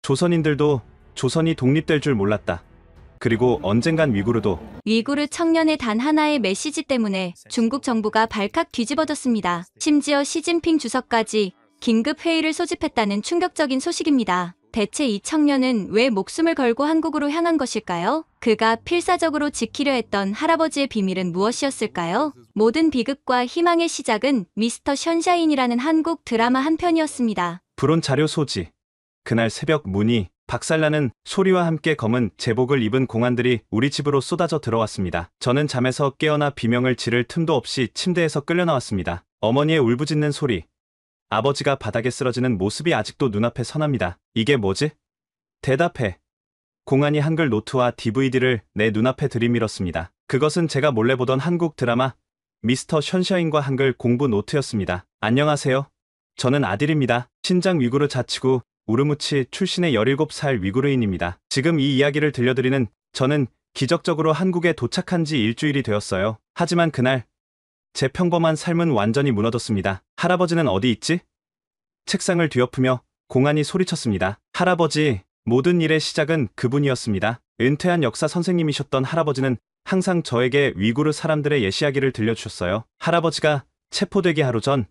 조선인들도 조선이 독립될 줄 몰랐다. 그리고 언젠간 위구르 청년의 단 하나의 메시지 때문에 중국 정부가 발칵 뒤집어졌습니다. 심지어 시진핑 주석까지 긴급 회의를 소집했다는 충격적인 소식입니다. 대체 이 청년은 왜 목숨을 걸고 한국으로 향한 것일까요? 그가 필사적으로 지키려 했던 할아버지의 비밀은 무엇이었을까요? 모든 비극과 희망의 시작은 미스터 션샤인이라는 한국 드라마 한 편이었습니다. 불온 자료 소지. 그날 새벽 문이 박살나는 소리와 함께 검은 제복을 입은 공안들이 우리 집으로 쏟아져 들어왔습니다. 저는 잠에서 깨어나 비명을 지를 틈도 없이 침대에서 끌려 나왔습니다. 어머니의 울부짖는 소리, 아버지가 바닥에 쓰러지는 모습이 아직도 눈앞에 선합니다. 이게 뭐지? 대답해. 공안이 한글 노트와 DVD를 내 눈앞에 들이밀었습니다. 그것은 제가 몰래 보던 한국 드라마 미스터 션샤인과 한글 공부 노트였습니다. 안녕하세요. 저는 아들입니다. 신장 위구르 자치구 우르무치 출신의 17살 위구르인입니다. 지금 이 이야기를 들려드리는 저는 기적적으로 한국에 도착한 지 일주일이 되었어요. 하지만 그날 제 평범한 삶은 완전히 무너졌습니다. 할아버지는 어디 있지? 책상을 뒤엎으며 공안이 소리쳤습니다. 할아버지, 모든 일의 시작은 그분이었습니다. 은퇴한 역사 선생님이셨던 할아버지는 항상 저에게 위구르 사람들의 예시하기를 들려주셨어요. 할아버지가 체포되기 하루 전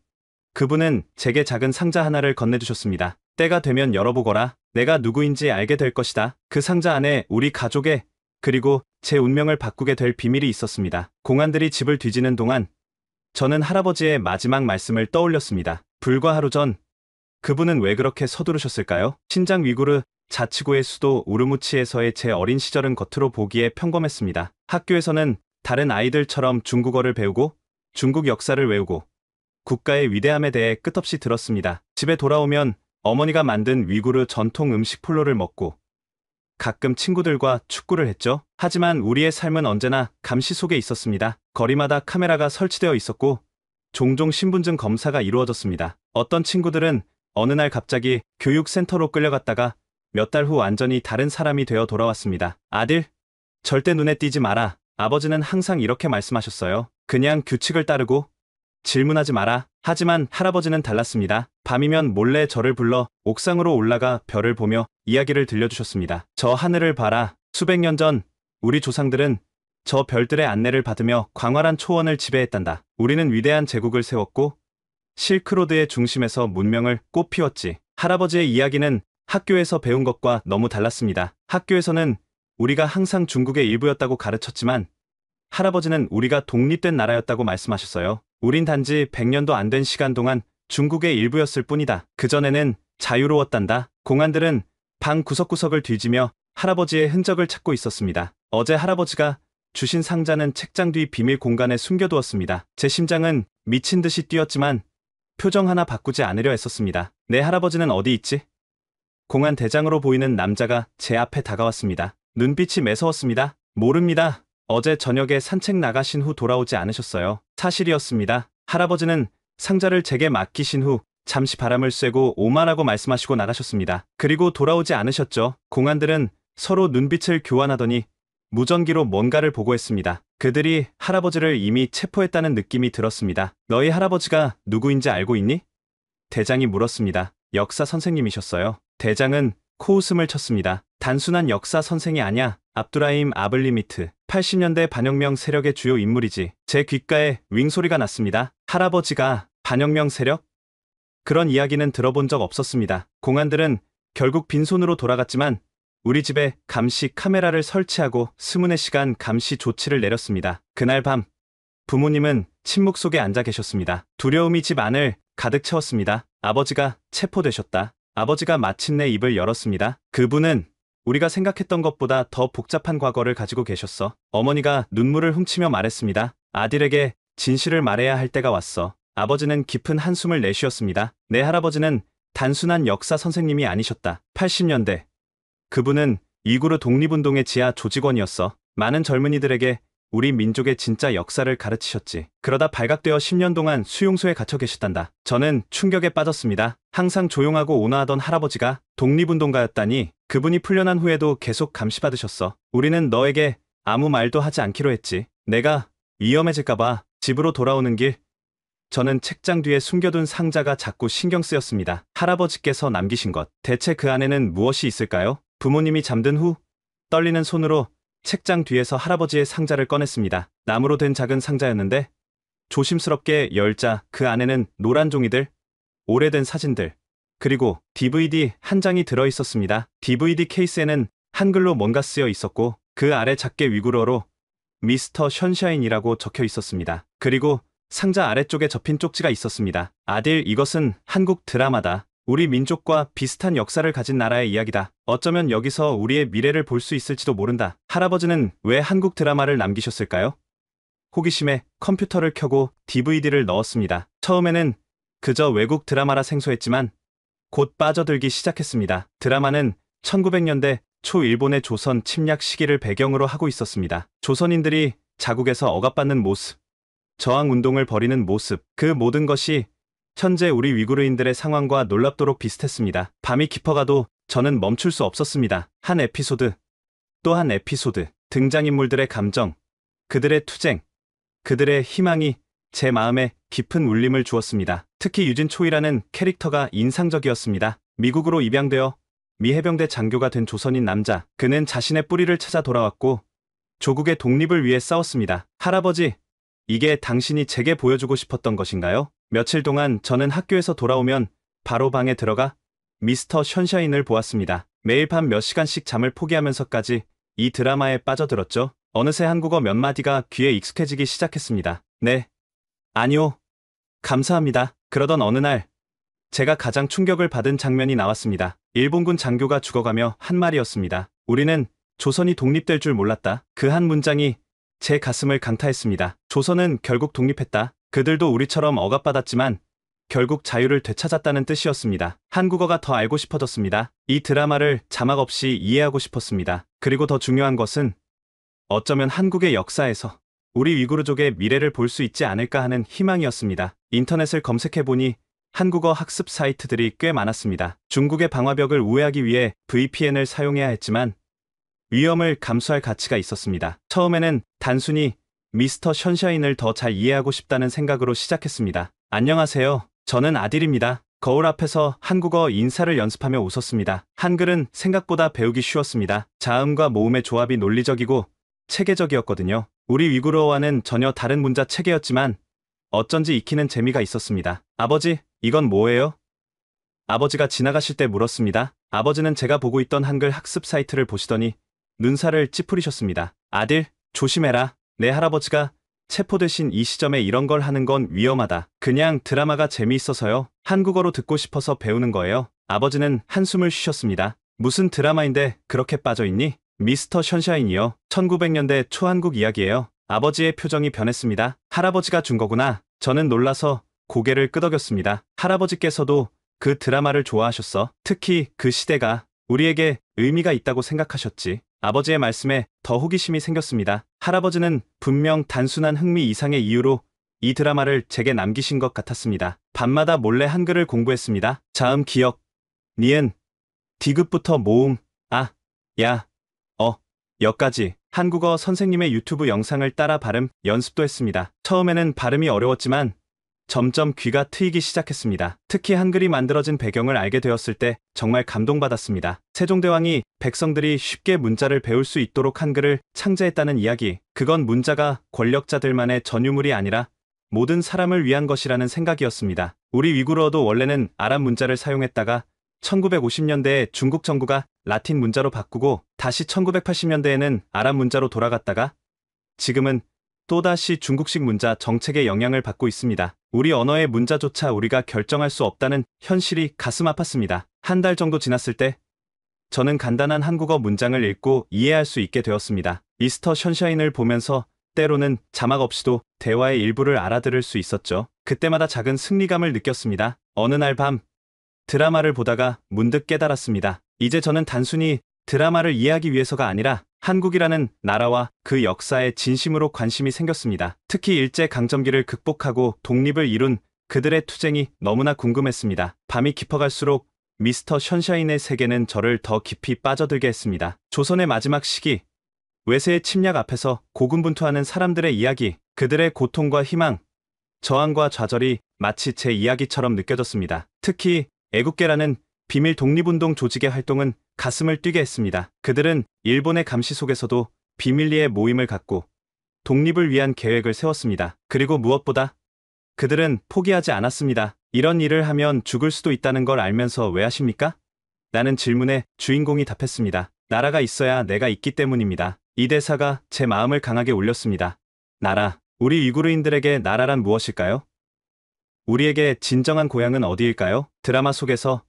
그분은 제게 작은 상자 하나를 건네주셨습니다. 때가 되면 열어보거라. 내가 누구인지 알게 될 것이다. 그 상자 안에 우리 가족의 그리고 제 운명을 바꾸게 될 비밀이 있었습니다. 공안들이 집을 뒤지는 동안 저는 할아버지의 마지막 말씀을 떠올렸습니다. 불과 하루 전 그분은 왜 그렇게 서두르셨을까요? 신장 위구르 자치구의 수도 우르무치에서의 제 어린 시절은 겉으로 보기에 평범했습니다. 학교에서는 다른 아이들처럼 중국어를 배우고 중국 역사를 외우고 국가의 위대함에 대해 끝없이 들었습니다. 집에 돌아오면 어머니가 만든 위구르 전통 음식 폴로를 먹고 가끔 친구들과 축구를 했죠. 하지만 우리의 삶은 언제나 감시 속에 있었습니다. 거리마다 카메라가 설치되어 있었고 종종 신분증 검사가 이루어졌습니다. 어떤 친구들은 어느 날 갑자기 교육센터로 끌려갔다가 몇 달 후 완전히 다른 사람이 되어 돌아왔습니다. 아들, 절대 눈에 띄지 마라. 아버지는 항상 이렇게 말씀하셨어요. 그냥 규칙을 따르고 질문하지 마라. 하지만 할아버지는 달랐습니다. 밤이면 몰래 저를 불러 옥상으로 올라가 별을 보며 이야기를 들려주셨습니다. 저 하늘을 봐라. 수백 년 전 우리 조상들은 저 별들의 안내를 받으며 광활한 초원을 지배했단다. 우리는 위대한 제국을 세웠고 실크로드의 중심에서 문명을 꽃피웠지. 할아버지의 이야기는 학교에서 배운 것과 너무 달랐습니다. 학교에서는 우리가 항상 중국의 일부였다고 가르쳤지만 할아버지는 우리가 독립된 나라였다고 말씀하셨어요. 우린 단지 100년도 안 된 시간 동안 중국의 일부였을 뿐이다. 그전에는 자유로웠단다. 공안들은 방 구석구석을 뒤지며 할아버지의 흔적을 찾고 있었습니다. 어제 할아버지가 주신 상자는 책장 뒤 비밀 공간에 숨겨두었습니다. 제 심장은 미친 듯이 뛰었지만 표정 하나 바꾸지 않으려 했었습니다. 내 할아버지는 어디 있지? 공안 대장으로 보이는 남자가 제 앞에 다가왔습니다. 눈빛이 매서웠습니다. 모릅니다. 어제 저녁에 산책 나가신 후 돌아오지 않으셨어요. 사실이었습니다. 할아버지는 상자를 제게 맡기신 후 잠시 바람을 쐬고 오마라고 말씀하시고 나가셨습니다. 그리고 돌아오지 않으셨죠. 공안들은 서로 눈빛을 교환하더니 무전기로 뭔가를 보고했습니다. 그들이 할아버지를 이미 체포했다는 느낌이 들었습니다. 너희 할아버지가 누구인지 알고 있니? 대장이 물었습니다. 역사 선생님이셨어요. 대장은 코웃음을 쳤습니다. 단순한 역사 선생이 아냐. 압두라임 아블리미트. 80년대 반혁명 세력의 주요 인물이지. 제 귓가에 윙소리가 났습니다. 할아버지가 반혁명 세력? 그런 이야기는 들어본 적 없었습니다. 공안들은 결국 빈손으로 돌아갔지만 우리 집에 감시 카메라를 설치하고 스문의 시간 감시 조치를 내렸습니다. 그날 밤 부모님은 침묵 속에 앉아 계셨습니다. 두려움이 집 안을 가득 채웠습니다. 아버지가 체포되셨다. 아버지가 마침내 입을 열었습니다. 그분은 우리가 생각했던 것보다 더 복잡한 과거를 가지고 계셨어. 어머니가 눈물을 훔치며 말했습니다. 아들에게 진실을 말해야 할 때가 왔어. 아버지는 깊은 한숨을 내쉬었습니다. 내 할아버지는 단순한 역사 선생님이 아니셨다. 80년대 그분은 위구르 독립운동의 지하 조직원이었어. 많은 젊은이들에게 우리 민족의 진짜 역사를 가르치셨지. 그러다 발각되어 10년 동안 수용소에 갇혀 계셨단다. 저는 충격에 빠졌습니다. 항상 조용하고 온화하던 할아버지가 독립운동가였다니. 그분이 풀려난 후에도 계속 감시받으셨어. 우리는 너에게 아무 말도 하지 않기로 했지. 내가 위험해질까봐 집으로 돌아오는 길 저는 책장 뒤에 숨겨둔 상자가 자꾸 신경 쓰였습니다. 할아버지께서 남기신 것. 대체 그 안에는 무엇이 있을까요? 부모님이 잠든 후 떨리는 손으로 책장 뒤에서 할아버지의 상자를 꺼냈습니다. 나무로 된 작은 상자였는데 조심스럽게 열자 그 안에는 노란 종이들, 오래된 사진들, 그리고 DVD 한 장이 들어 있었습니다. DVD 케이스에는 한글로 뭔가 쓰여 있었고 그 아래 작게 위구르어로 미스터 션샤인이라고 적혀 있었습니다. 그리고 상자 아래쪽에 접힌 쪽지가 있었습니다. 아딜, 이것은 한국 드라마다. 우리 민족과 비슷한 역사를 가진 나라의 이야기다. 어쩌면 여기서 우리의 미래를 볼 수 있을지도 모른다. 할아버지는 왜 한국 드라마를 남기셨을까요? 호기심에 컴퓨터를 켜고 DVD를 넣었습니다. 처음에는 그저 외국 드라마라 생소했지만 곧 빠져들기 시작했습니다. 드라마는 1900년대 초 일본의 조선 침략 시기를 배경으로 하고 있었습니다. 조선인들이 자국에서 억압받는 모습, 저항 운동을 벌이는 모습, 그 모든 것이 현재 우리 위구르인들의 상황과 놀랍도록 비슷했습니다. 밤이 깊어가도 저는 멈출 수 없었습니다. 한 에피소드, 또 한 에피소드, 등장인물들의 감정, 그들의 투쟁, 그들의 희망이 제 마음에 깊은 울림을 주었습니다. 특히 유진 초이라는 캐릭터가 인상적이었습니다. 미국으로 입양되어 미 해병대 장교가 된 조선인 남자. 그는 자신의 뿌리를 찾아 돌아왔고 조국의 독립을 위해 싸웠습니다. 할아버지, 이게 당신이 제게 보여주고 싶었던 것인가요? 며칠 동안 저는 학교에서 돌아오면 바로 방에 들어가 미스터 션샤인을 보았습니다. 매일 밤 몇 시간씩 잠을 포기하면서까지 이 드라마에 빠져들었죠. 어느새 한국어 몇 마디가 귀에 익숙해지기 시작했습니다. 네. 아니요. 감사합니다. 그러던 어느 날 제가 가장 충격을 받은 장면이 나왔습니다. 일본군 장교가 죽어가며 한 말이었습니다. 우리는 조선이 독립될 줄 몰랐다. 그 한 문장이 제 가슴을 강타했습니다. 조선은 결국 독립했다. 그들도 우리처럼 억압받았지만 결국 자유를 되찾았다는 뜻이었습니다. 한국어가 더 알고 싶어졌습니다. 이 드라마를 자막 없이 이해하고 싶었습니다. 그리고 더 중요한 것은 어쩌면 한국의 역사에서 우리 위구르족의 미래를 볼 수 있지 않을까 하는 희망이었습니다. 인터넷을 검색해보니 한국어 학습 사이트들이 꽤 많았습니다. 중국의 방화벽을 우회하기 위해 VPN을 사용해야 했지만 위험을 감수할 가치가 있었습니다. 처음에는 단순히 미스터 션샤인을 더 잘 이해하고 싶다는 생각으로 시작했습니다. 안녕하세요. 저는 아딜입니다. 거울 앞에서 한국어 인사를 연습하며 웃었습니다. 한글은 생각보다 배우기 쉬웠습니다. 자음과 모음의 조합이 논리적이고 체계적이었거든요. 우리 위구르어와는 전혀 다른 문자 체계였지만 어쩐지 익히는 재미가 있었습니다. 아버지, 이건 뭐예요? 아버지가 지나가실 때 물었습니다. 아버지는 제가 보고 있던 한글 학습 사이트를 보시더니 눈살을 찌푸리셨습니다. 아딜, 조심해라. 내 할아버지가 체포되신 이 시점에 이런 걸 하는 건 위험하다. 그냥 드라마가 재미있어서요. 한국어로 듣고 싶어서 배우는 거예요. 아버지는 한숨을 쉬셨습니다. 무슨 드라마인데 그렇게 빠져있니? 미스터 션샤인이요. 1900년대 초 한국 이야기예요. 아버지의 표정이 변했습니다. 할아버지가 준 거구나. 저는 놀라서 고개를 끄덕였습니다. 할아버지께서도 그 드라마를 좋아하셨어. 특히 그 시대가 우리에게 의미가 있다고 생각하셨지. 아버지의 말씀에 더 호기심이 생겼습니다. 할아버지는 분명 단순한 흥미 이상의 이유로 이 드라마를 제게 남기신 것 같았습니다. 밤마다 몰래 한글을 공부했습니다. 자음 기억, 니은, 디귿부터 모음, 아, 야, 여까지. 한국어 선생님의 유튜브 영상을 따라 발음 연습도 했습니다. 처음에는 발음이 어려웠지만 점점 귀가 트이기 시작했습니다. 특히 한글이 만들어진 배경을 알게 되었을 때 정말 감동받았습니다. 세종대왕이 백성들이 쉽게 문자를 배울 수 있도록 한글을 창제했다는 이야기. 그건 문자가 권력자들만의 전유물이 아니라 모든 사람을 위한 것이라는 생각이었습니다. 우리 위구르어도 원래는 아랍 문자를 사용했다가 1950년대에 중국 정부가 라틴 문자로 바꾸고 다시 1980년대에는 아랍 문자로 돌아갔다가 지금은 또다시 중국식 문자 정책의 영향을 받고 있습니다. 우리 언어의 문자조차 우리가 결정할 수 없다는 현실이 가슴 아팠습니다. 한 달 정도 지났을 때 저는 간단한 한국어 문장을 읽고 이해할 수 있게 되었습니다. 미스터 션샤인을 보면서 때로는 자막 없이도 대화의 일부를 알아들을 수 있었죠. 그때마다 작은 승리감을 느꼈습니다. 어느 날 밤 드라마를 보다가 문득 깨달았습니다. 이제 저는 단순히 드라마를 이해하기 위해서가 아니라 한국이라는 나라와 그 역사에 진심으로 관심이 생겼습니다. 특히 일제강점기를 극복하고 독립을 이룬 그들의 투쟁이 너무나 궁금했습니다. 밤이 깊어갈수록 미스터 션샤인의 세계는 저를 더 깊이 빠져들게 했습니다. 조선의 마지막 시기, 외세의 침략 앞에서 고군분투하는 사람들의 이야기, 그들의 고통과 희망, 저항과 좌절이 마치 제 이야기처럼 느껴졌습니다. 특히 애국계라는 비밀 독립운동 조직의 활동은 가슴을 뛰게 했습니다. 그들은 일본의 감시 속에서도 비밀리에 모임을 갖고 독립을 위한 계획을 세웠습니다. 그리고 무엇보다 그들은 포기하지 않았습니다. 이런 일을 하면 죽을 수도 있다는 걸 알면서 왜 하십니까? 라는 질문에 주인공이 답했습니다. 나라가 있어야 내가 있기 때문입니다. 이 대사가 제 마음을 강하게 울렸습니다. 나라, 우리 위구르인들에게 나라란 무엇일까요? 우리에게 진정한 고향은 어디일까요? 드라마 속에서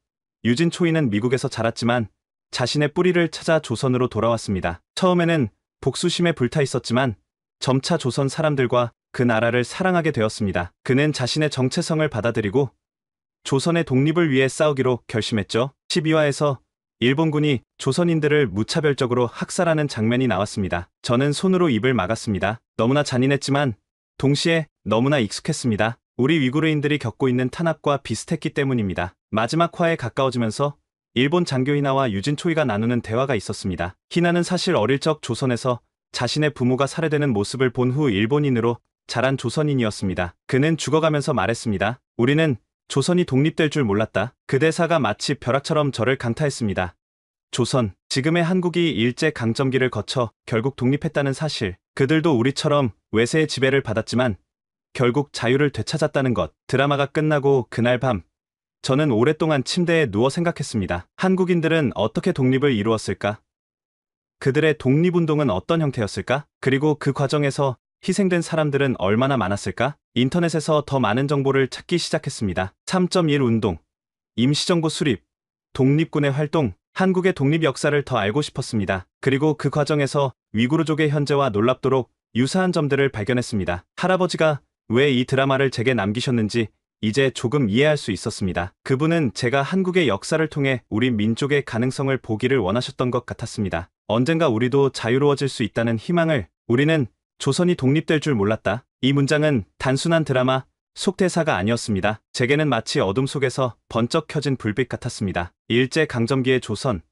유진 초이는 미국에서 자랐지만 자신의 뿌리를 찾아 조선으로 돌아왔습니다. 처음에는 복수심에 불타 있었지만 점차 조선 사람들과 그 나라를 사랑하게 되었습니다. 그는 자신의 정체성을 받아들이고 조선의 독립을 위해 싸우기로 결심했죠. 12화에서 일본군이 조선인들을 무차별적으로 학살하는 장면이 나왔습니다. 저는 손으로 입을 막았습니다. 너무나 잔인했지만 동시에 너무나 익숙했습니다. 우리 위구르인들이 겪고 있는 탄압과 비슷했기 때문입니다. 마지막 화에 가까워지면서 일본 장교 히나와 유진 초이가 나누는 대화가 있었습니다. 히나는 사실 어릴 적 조선에서 자신의 부모가 살해되는 모습을 본 후 일본인으로 자란 조선인이었습니다. 그는 죽어가면서 말했습니다. 우리는 조선이 독립될 줄 몰랐다. 그 대사가 마치 벼락처럼 저를 강타했습니다. 조선, 지금의 한국이 일제강점기를 거쳐 결국 독립했다는 사실. 그들도 우리처럼 외세의 지배를 받았지만 결국 자유를 되찾았다는 것. 드라마가 끝나고 그날 밤 저는 오랫동안 침대에 누워 생각했습니다. 한국인들은 어떻게 독립을 이루었을까? 그들의 독립운동은 어떤 형태였을까? 그리고 그 과정에서 희생된 사람들은 얼마나 많았을까? 인터넷에서 더 많은 정보를 찾기 시작했습니다. 3.1 운동, 임시정부 수립, 독립군의 활동, 한국의 독립 역사를 더 알고 싶었습니다. 그리고 그 과정에서 위구르족의 현재와 놀랍도록 유사한 점들을 발견했습니다. 할아버지가 왜 이 드라마를 제게 남기셨는지 이제 조금 이해할 수 있었습니다. 그분은 제가 한국의 역사를 통해 우리 민족의 가능성을 보기를 원하셨던 것 같았습니다. 언젠가 우리도 자유로워질 수 있다는 희망을. 우리는 조선이 독립될 줄 몰랐다. 이 문장은 단순한 드라마 속 대사가 아니었습니다. 제게는 마치 어둠 속에서 번쩍 켜진 불빛 같았습니다. 일제강점기의 조선,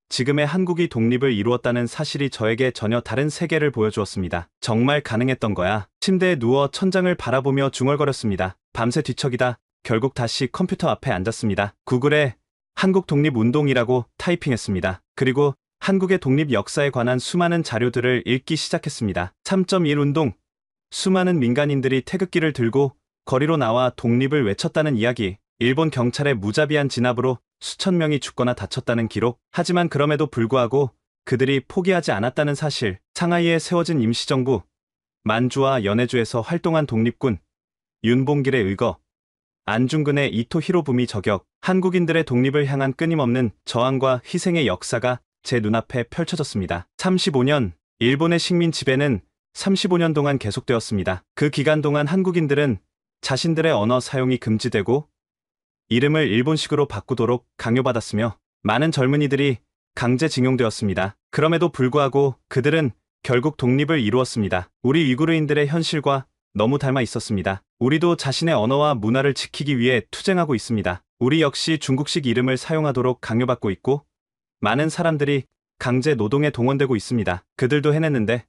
지금의 한국이 독립을 이루었다는 사실이 저에게 전혀 다른 세계를 보여주었습니다. 정말 가능했던 거야. 침대에 누워 천장을 바라보며 중얼거렸습니다. 밤새 뒤척이다 결국 다시 컴퓨터 앞에 앉았습니다. 구글에 한국 독립운동이라고 타이핑했습니다. 그리고 한국의 독립 역사에 관한 수많은 자료들을 읽기 시작했습니다. 3.1 운동, 수많은 민간인들이 태극기를 들고 거리로 나와 독립을 외쳤다는 이야기, 일본 경찰의 무자비한 진압으로 수천 명이 죽거나 다쳤다는 기록. 하지만 그럼에도 불구하고 그들이 포기하지 않았다는 사실. 상하이에 세워진 임시정부, 만주와 연해주에서 활동한 독립군, 윤봉길의 의거, 안중근의 이토 히로부미 저격, 한국인들의 독립을 향한 끊임없는 저항과 희생의 역사가 제 눈앞에 펼쳐졌습니다. 35년, 일본의 식민 지배는 35년 동안 계속되었습니다. 그 기간 동안 한국인들은 자신들의 언어 사용이 금지되고 이름을 일본식으로 바꾸도록 강요받았으며 많은 젊은이들이 강제징용되었습니다. 그럼에도 불구하고 그들은 결국 독립을 이루었습니다. 우리 위구르인들의 현실과 너무 닮아 있었습니다. 우리도 자신의 언어와 문화를 지키기 위해 투쟁하고 있습니다. 우리 역시 중국식 이름을 사용하도록 강요받고 있고 많은 사람들이 강제 노동에 동원되고 있습니다. 그들도 해냈는데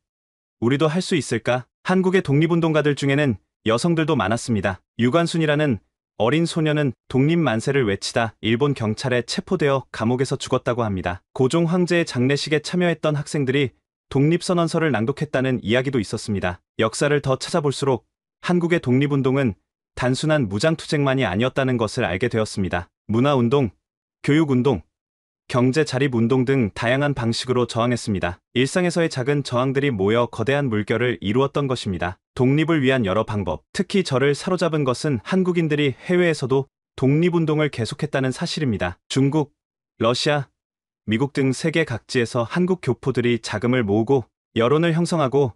우리도 할 수 있을까? 한국의 독립운동가들 중에는 여성들도 많았습니다. 유관순이라는 어린 소녀는 독립 만세를 외치다 일본 경찰에 체포되어 감옥에서 죽었다고 합니다. 고종 황제의 장례식에 참여했던 학생들이 독립선언서를 낭독했다는 이야기도 있었습니다. 역사를 더 찾아볼수록 한국의 독립운동은 단순한 무장투쟁만이 아니었다는 것을 알게 되었습니다. 문화운동, 교육운동, 경제 자립운동 등 다양한 방식으로 저항했습니다. 일상에서의 작은 저항들이 모여 거대한 물결을 이루었던 것입니다. 독립을 위한 여러 방법, 특히 저를 사로잡은 것은 한국인들이 해외에서도 독립운동을 계속했다는 사실입니다. 중국, 러시아, 미국 등 세계 각지에서 한국 교포들이 자금을 모으고 여론을 형성하고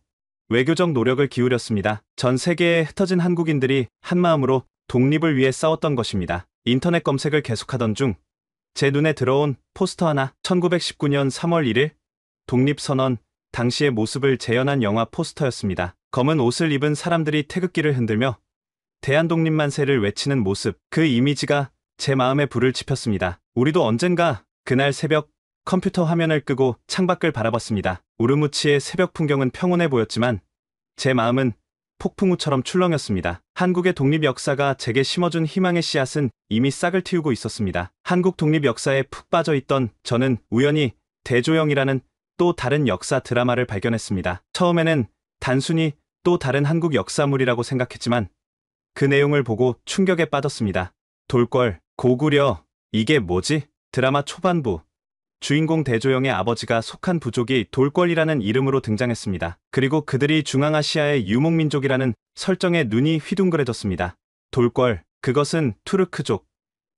외교적 노력을 기울였습니다. 전 세계에 흩어진 한국인들이 한마음으로 독립을 위해 싸웠던 것입니다. 인터넷 검색을 계속하던 중 제 눈에 들어온 포스터 하나. 1919년 3월 1일 독립선언 당시의 모습을 재현한 영화 포스터였습니다. 검은 옷을 입은 사람들이 태극기를 흔들며 대한독립만세를 외치는 모습. 그 이미지가 제 마음에 불을 지폈습니다. 우리도 언젠가. 그날 새벽 컴퓨터 화면을 끄고 창밖을 바라봤습니다. 우르무치의 새벽 풍경은 평온해 보였지만 제 마음은 폭풍우처럼 출렁였습니다. 한국의 독립 역사가 제게 심어준 희망의 씨앗은 이미 싹을 틔우고 있었습니다. 한국 독립 역사에 푹 빠져 있던 저는 우연히 대조영이라는 또 다른 역사 드라마를 발견했습니다. 처음에는 단순히 또 다른 한국 역사물이라고 생각했지만 그 내용을 보고 충격에 빠졌습니다. 돌궐, 고구려, 이게 뭐지? 드라마 초반부 주인공 대조영의 아버지가 속한 부족이 돌궐이라는 이름으로 등장했습니다. 그리고 그들이 중앙아시아의 유목민족이라는 설정에 눈이 휘둥그레졌습니다. 돌궐, 그것은 투르크족,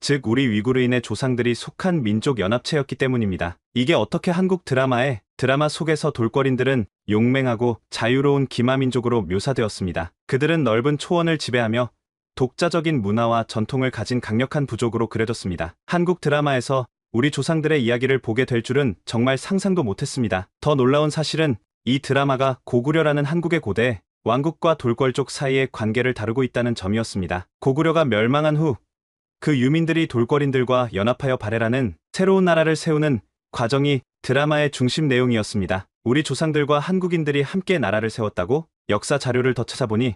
즉 우리 위구르인의 조상들이 속한 민족 연합체였기 때문입니다. 이게 어떻게 한국 드라마 속에서 돌궐인들은 용맹하고 자유로운 기마민족으로 묘사되었습니다. 그들은 넓은 초원을 지배하며 독자적인 문화와 전통을 가진 강력한 부족으로 그려졌습니다. 한국 드라마에서 우리 조상들의 이야기를 보게 될 줄은 정말 상상도 못했습니다. 더 놀라운 사실은 이 드라마가 고구려라는 한국의 고대 왕국과 돌궐족 사이의 관계를 다루고 있다는 점이었습니다. 고구려가 멸망한 후 그 유민들이 돌궐인들과 연합하여 발해라는 새로운 나라를 세우는 과정이 드라마의 중심 내용이었습니다. 우리 조상들과 한국인들이 함께 나라를 세웠다고? 역사 자료를 더 찾아보니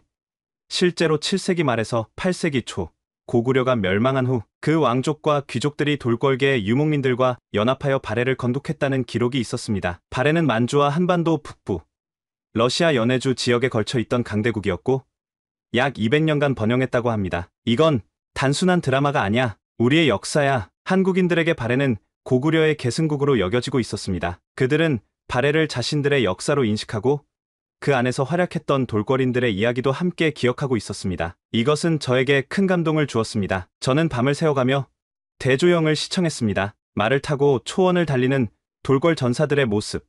실제로 7세기 말에서 8세기 초 고구려가 멸망한 후 그 왕족과 귀족들이 돌궐계의 유목민들과 연합하여 발해를 건국했다는 기록이 있었습니다. 발해는 만주와 한반도 북부, 러시아 연해주 지역에 걸쳐 있던 강대국이었고 약 200년간 번영했다고 합니다. 이건 단순한 드라마가 아니야. 우리의 역사야. 한국인들에게 발해는 고구려의 계승국으로 여겨지고 있었습니다. 그들은 발해를 자신들의 역사로 인식하고 그 안에서 활약했던 돌궐인들의 이야기도 함께 기억하고 있었습니다. 이것은 저에게 큰 감동을 주었습니다. 저는 밤을 새워가며 대조영을 시청했습니다. 말을 타고 초원을 달리는 돌궐 전사들의 모습,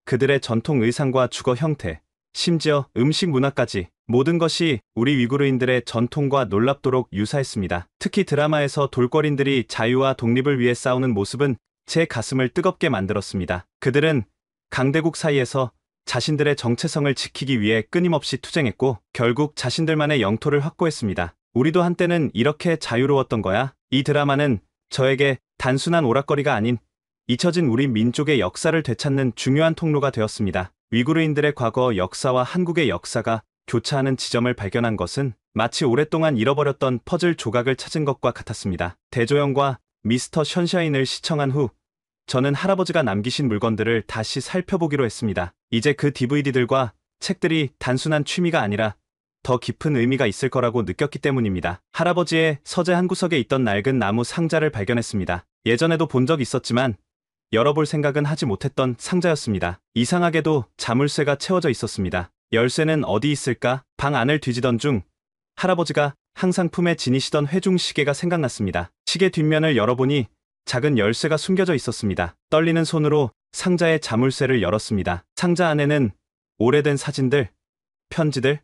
그들의 전통 의상과 주거 형태, 심지어 음식 문화까지 모든 것이 우리 위구르인들의 전통과 놀랍도록 유사했습니다. 특히 드라마에서 돌궐인들이 자유와 독립을 위해 싸우는 모습은 제 가슴을 뜨겁게 만들었습니다. 그들은 강대국 사이에서 자신들의 정체성을 지키기 위해 끊임없이 투쟁했고 결국 자신들만의 영토를 확보했습니다. 우리도 한때는 이렇게 자유로웠던 거야. 이 드라마는 저에게 단순한 오락거리가 아닌 잊혀진 우리 민족의 역사를 되찾는 중요한 통로가 되었습니다. 위구르인들의 과거 역사와 한국의 역사가 교차하는 지점을 발견한 것은 마치 오랫동안 잃어버렸던 퍼즐 조각을 찾은 것과 같았습니다. 대조영과 미스터 션샤인을 시청한 후 저는 할아버지가 남기신 물건들을 다시 살펴보기로 했습니다. 이제 그 DVD들과 책들이 단순한 취미가 아니라 더 깊은 의미가 있을 거라고 느꼈기 때문입니다. 할아버지의 서재 한 구석에 있던 낡은 나무 상자를 발견했습니다. 예전에도 본 적 있었지만 열어볼 생각은 하지 못했던 상자였습니다. 이상하게도 자물쇠가 채워져 있었습니다. 열쇠는 어디 있을까? 방 안을 뒤지던 중 할아버지가 항상 품에 지니시던 회중 시계가 생각났습니다. 시계 뒷면을 열어보니 작은 열쇠가 숨겨져 있었습니다. 떨리는 손으로 상자의 자물쇠를 열었습니다. 상자 안에는 오래된 사진들, 편지들,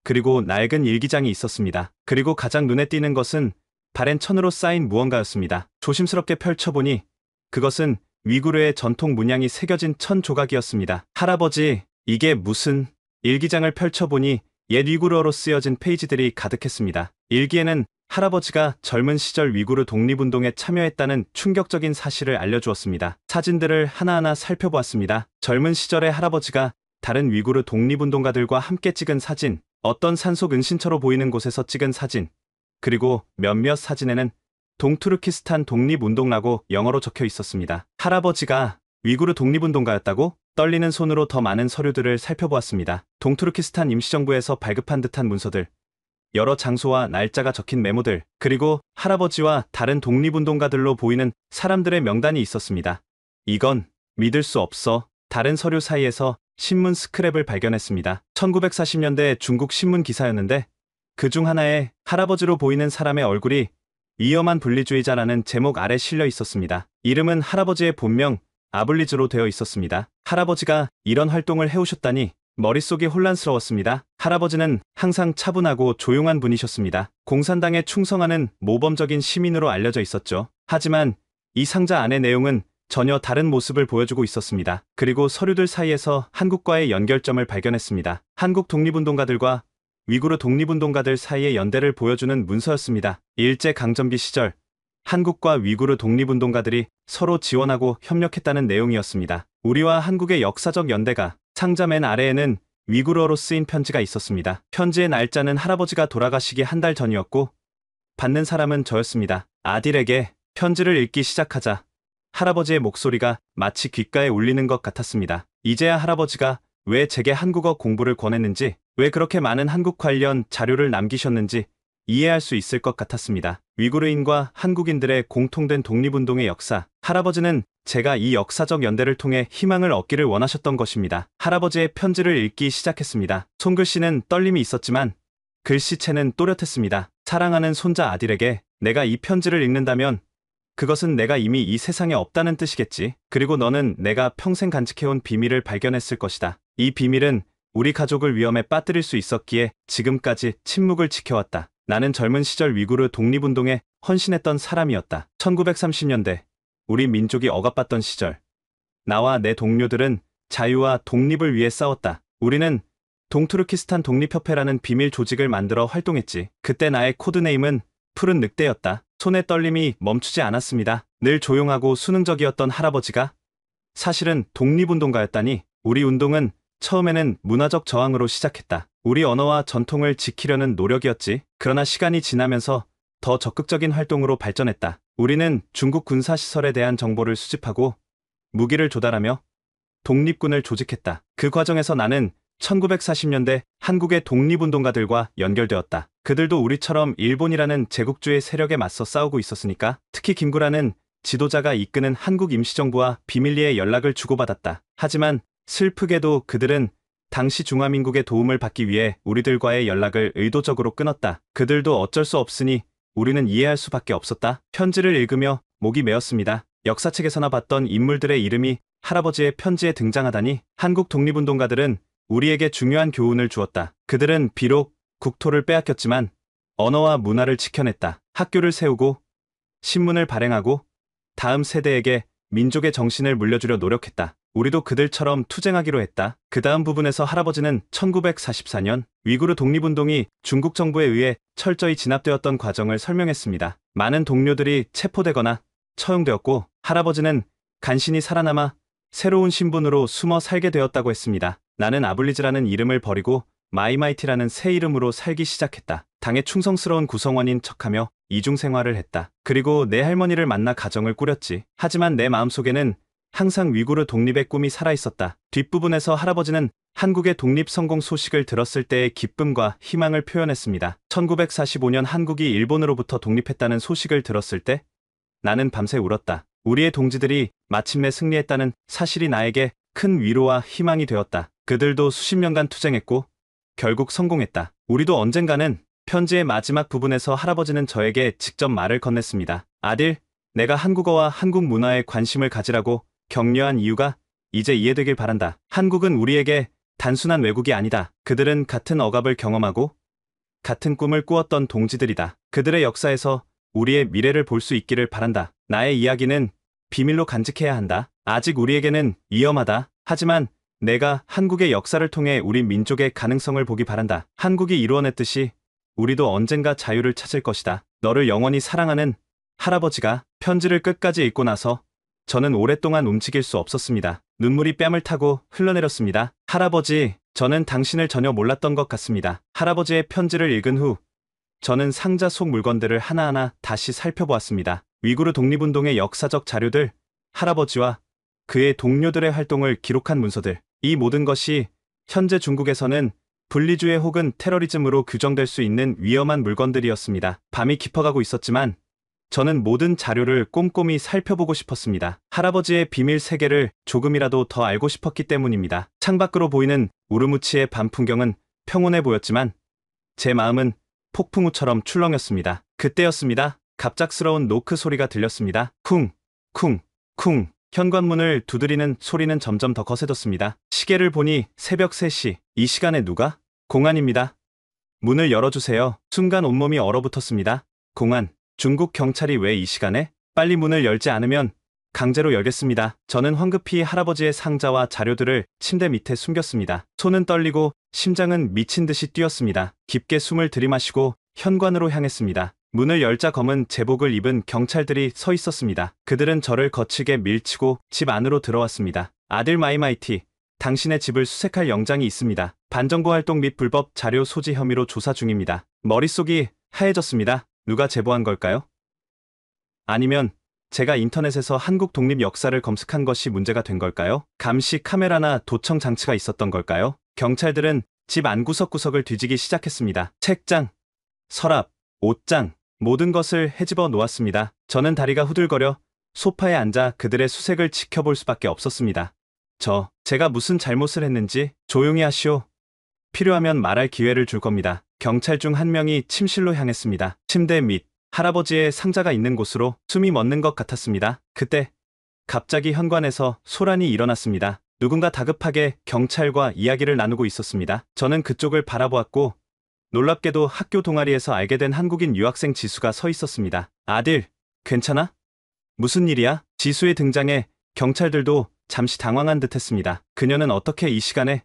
그리고 낡은 일기장이 있었습니다. 그리고 가장 눈에 띄는 것은 바랜 천으로 쌓인 무언가였습니다. 조심스럽게 펼쳐보니 그것은 위구르의 전통 문양이 새겨진 천 조각이었습니다. 할아버지, 이게 무슨... 일기장을 펼쳐보니 옛 위구르어로 쓰여진 페이지들이 가득했습니다. 일기에는 할아버지가 젊은 시절 위구르 독립운동에 참여했다는 충격적인 사실을 알려주었습니다. 사진들을 하나하나 살펴보았습니다. 젊은 시절의 할아버지가 다른 위구르 독립운동가들과 함께 찍은 사진, 어떤 산속 은신처로 보이는 곳에서 찍은 사진, 그리고 몇몇 사진에는 동투르키스탄 독립운동라고 영어로 적혀 있었습니다. 할아버지가 위구르 독립운동가였다고? 떨리는 손으로 더 많은 서류들을 살펴보았습니다. 동투르키스탄 임시정부에서 발급한 듯한 문서들, 여러 장소와 날짜가 적힌 메모들, 그리고 할아버지와 다른 독립운동가들로 보이는 사람들의 명단이 있었습니다. 이건 믿을 수 없어. 다른 서류 사이에서 신문 스크랩을 발견했습니다. 1940년대 중국 신문 기사였는데 그중 하나에 할아버지로 보이는 사람의 얼굴이 위험한 분리주의자라는 제목 아래 실려 있었습니다. 이름은 할아버지의 본명 아블리즈로 되어 있었습니다. 할아버지가 이런 활동을 해오셨다니 머릿속이 혼란스러웠습니다. 할아버지는 항상 차분하고 조용한 분이셨습니다. 공산당에 충성하는 모범적인 시민으로 알려져 있었죠. 하지만 이 상자 안의 내용은 전혀 다른 모습을 보여주고 있었습니다. 그리고 서류들 사이에서 한국과의 연결점을 발견했습니다. 한국 독립운동가들과 위구르 독립운동가들 사이의 연대를 보여주는 문서였습니다. 일제강점기 시절 한국과 위구르 독립운동가들이 서로 지원하고 협력했다는 내용이었습니다. 우리와 한국의 역사적 연대가 상자 맨 아래에는 위구르어로 쓰인 편지가 있었습니다. 편지의 날짜는 할아버지가 돌아가시기 한 달 전이었고 받는 사람은 저였습니다. 아딜에게 편지를 읽기 시작하자 할아버지의 목소리가 마치 귓가에 울리는 것 같았습니다. 이제야 할아버지가 왜 제게 한국어 공부를 권했는지, 왜 그렇게 많은 한국 관련 자료를 남기셨는지 이해할 수 있을 것 같았습니다. 위구르인과 한국인들의 공통된 독립운동의 역사, 할아버지는 제가 이 역사적 연대를 통해 희망을 얻기를 원하셨던 것입니다. 할아버지의 편지를 읽기 시작했습니다. 손글씨는 떨림이 있었지만 글씨체는 또렷했습니다. 사랑하는 손자 아딜에게 내가 이 편지를 읽는다면 그것은 내가 이미 이 세상에 없다는 뜻이겠지. 그리고 너는 내가 평생 간직해온 비밀을 발견했을 것이다. 이 비밀은 우리 가족을 위험에 빠뜨릴 수 있었기에 지금까지 침묵을 지켜왔다. 나는 젊은 시절 위구르 독립운동에 헌신했던 사람이었다. 1930년대 우리 민족이 억압받던 시절, 나와 내 동료들은 자유와 독립을 위해 싸웠다. 우리는 동투르키스탄 독립협회라는 비밀 조직을 만들어 활동했지. 그때 나의 코드네임은 푸른 늑대였다. 손의 떨림이 멈추지 않았습니다. 늘 조용하고 수능적이었던 할아버지가 사실은 독립운동가였다니. 우리 운동은 처음에는 문화적 저항으로 시작했다. 우리 언어와 전통을 지키려는 노력이었지. 그러나 시간이 지나면서 더 적극적인 활동으로 발전했다. 우리는 중국 군사시설에 대한 정보를 수집하고 무기를 조달하며 독립군을 조직했다. 그 과정에서 나는 1940년대 한국의 독립운동가들과 연결되었다. 그들도 우리처럼 일본이라는 제국주의 세력에 맞서 싸우고 있었으니까. 특히 김구라는 지도자가 이끄는 한국 임시정부와 비밀리에 연락을 주고받았다. 하지만 슬프게도 그들은 당시 중화민국의 도움을 받기 위해 우리들과의 연락을 의도적으로 끊었다. 그들도 어쩔 수 없으니 우리는 이해할 수밖에 없었다. 편지를 읽으며 목이 메었습니다. 역사책에서나 봤던 인물들의 이름이 할아버지의 편지에 등장하다니. 한국 독립운동가들은 우리에게 중요한 교훈을 주었다. 그들은 비록 국토를 빼앗겼지만 언어와 문화를 지켜냈다. 학교를 세우고 신문을 발행하고 다음 세대에게 민족의 정신을 물려주려 노력했다. 우리도 그들처럼 투쟁하기로 했다. 그 다음 부분에서 할아버지는 1944년 위구르 독립운동이 중국 정부에 의해 철저히 진압되었던 과정을 설명했습니다. 많은 동료들이 체포되거나 처형되었고 할아버지는 간신히 살아남아 새로운 신분으로 숨어 살게 되었다고 했습니다. 나는 아블리즈라는 이름을 버리고 마이마이티라는 새 이름으로 살기 시작했다. 당의 충성스러운 구성원인 척하며 이중생활을 했다. 그리고 내 할머니를 만나 가정을 꾸렸지. 하지만 내 마음속에는 항상 위구르 독립의 꿈이 살아있었다. 뒷부분에서 할아버지는 한국의 독립 성공 소식을 들었을 때의 기쁨과 희망을 표현했습니다. 1945년 한국이 일본으로부터 독립했다는 소식을 들었을 때 나는 밤새 울었다. 우리의 동지들이 마침내 승리했다는 사실이 나에게 큰 위로와 희망이 되었다. 그들도 수십 년간 투쟁했고 결국 성공했다. 우리도 언젠가는. 편지의 마지막 부분에서 할아버지는 저에게 직접 말을 건넸습니다. 아딜, 내가 한국어와 한국 문화에 관심을 가지라고 격려한 이유가 이제 이해되길 바란다. 한국은 우리에게 단순한 외국이 아니다. 그들은 같은 억압을 경험하고 같은 꿈을 꾸었던 동지들이다. 그들의 역사에서 우리의 미래를 볼 수 있기를 바란다. 나의 이야기는 비밀로 간직해야 한다. 아직 우리에게는 위험하다. 하지만 내가 한국의 역사를 통해 우리 민족의 가능성을 보기 바란다. 한국이 이루어냈듯이 우리도 언젠가 자유를 찾을 것이다. 너를 영원히 사랑하는 할아버지가. 편지를 끝까지 읽고 나서 저는 오랫동안 움직일 수 없었습니다. 눈물이 뺨을 타고 흘러내렸습니다. 할아버지, 저는 당신을 전혀 몰랐던 것 같습니다. 할아버지의 편지를 읽은 후 저는 상자 속 물건들을 하나하나 다시 살펴보았습니다. 위구르 독립운동의 역사적 자료들, 할아버지와 그의 동료들의 활동을 기록한 문서들. 이 모든 것이 현재 중국에서는 분리주의 혹은 테러리즘으로 규정될 수 있는 위험한 물건들이었습니다. 밤이 깊어가고 있었지만 저는 모든 자료를 꼼꼼히 살펴보고 싶었습니다. 할아버지의 비밀 세계를 조금이라도 더 알고 싶었기 때문입니다. 창밖으로 보이는 우르무치의 밤 풍경은 평온해 보였지만 제 마음은 폭풍우처럼 출렁였습니다. 그때였습니다. 갑작스러운 노크 소리가 들렸습니다. 쿵, 쿵, 쿵. 현관문을 두드리는 소리는 점점 더 거세졌습니다. 시계를 보니 새벽 3시. 이 시간에 누가? 공안입니다. 문을 열어주세요. 순간 온몸이 얼어붙었습니다. 공안. 중국 경찰이 왜 이 시간에? 빨리 문을 열지 않으면 강제로 열겠습니다. 저는 황급히 할아버지의 상자와 자료들을 침대 밑에 숨겼습니다. 손은 떨리고 심장은 미친 듯이 뛰었습니다. 깊게 숨을 들이마시고 현관으로 향했습니다. 문을 열자 검은 제복을 입은 경찰들이 서 있었습니다. 그들은 저를 거칠게 밀치고 집 안으로 들어왔습니다. 아들 마이마이티, 당신의 집을 수색할 영장이 있습니다. 반정부 활동 및 불법 자료 소지 혐의로 조사 중입니다. 머릿속이 하얘졌습니다. 누가 제보한 걸까요? 아니면 제가 인터넷에서 한국 독립 역사를 검색한 것이 문제가 된 걸까요? 감시 카메라나 도청 장치가 있었던 걸까요? 경찰들은 집 안 구석구석을 뒤지기 시작했습니다. 책장, 서랍, 옷장, 모든 것을 헤집어 놓았습니다. 저는 다리가 후들거려 소파에 앉아 그들의 수색을 지켜볼 수밖에 없었습니다. 제가 무슨 잘못을 했는지 조용히 하시오. 필요하면 말할 기회를 줄 겁니다. 경찰 중 한 명이 침실로 향했습니다. 침대 밑 할아버지의 상자가 있는 곳으로 숨이 멎는 것 같았습니다. 그때 갑자기 현관에서 소란이 일어났습니다. 누군가 다급하게 경찰과 이야기를 나누고 있었습니다. 저는 그쪽을 바라보았고 놀랍게도 학교 동아리에서 알게 된 한국인 유학생 지수가 서 있었습니다. 아들, 괜찮아? 무슨 일이야? 지수의 등장에 경찰들도 잠시 당황한 듯했습니다. 그녀는 어떻게 이 시간에,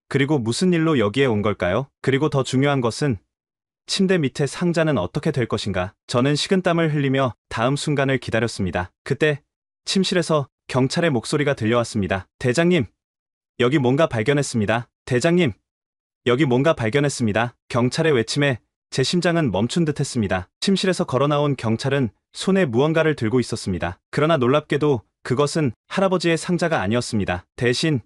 그리고 무슨 일로 여기에 온 걸까요? 그리고 더 중요한 것은 침대 밑에 상자는 어떻게 될 것인가? 저는 식은땀을 흘리며 다음 순간을 기다렸습니다. 그때 침실에서 경찰의 목소리가 들려왔습니다. 대장님, 여기 뭔가 발견했습니다. 대장님, 여기 뭔가 발견했습니다. 경찰의 외침에 제 심장은 멈춘 듯했습니다. 침실에서 걸어나온 경찰은 손에 무언가를 들고 있었습니다. 그러나 놀랍게도 그것은 할아버지의 상자가 아니었습니다. 대신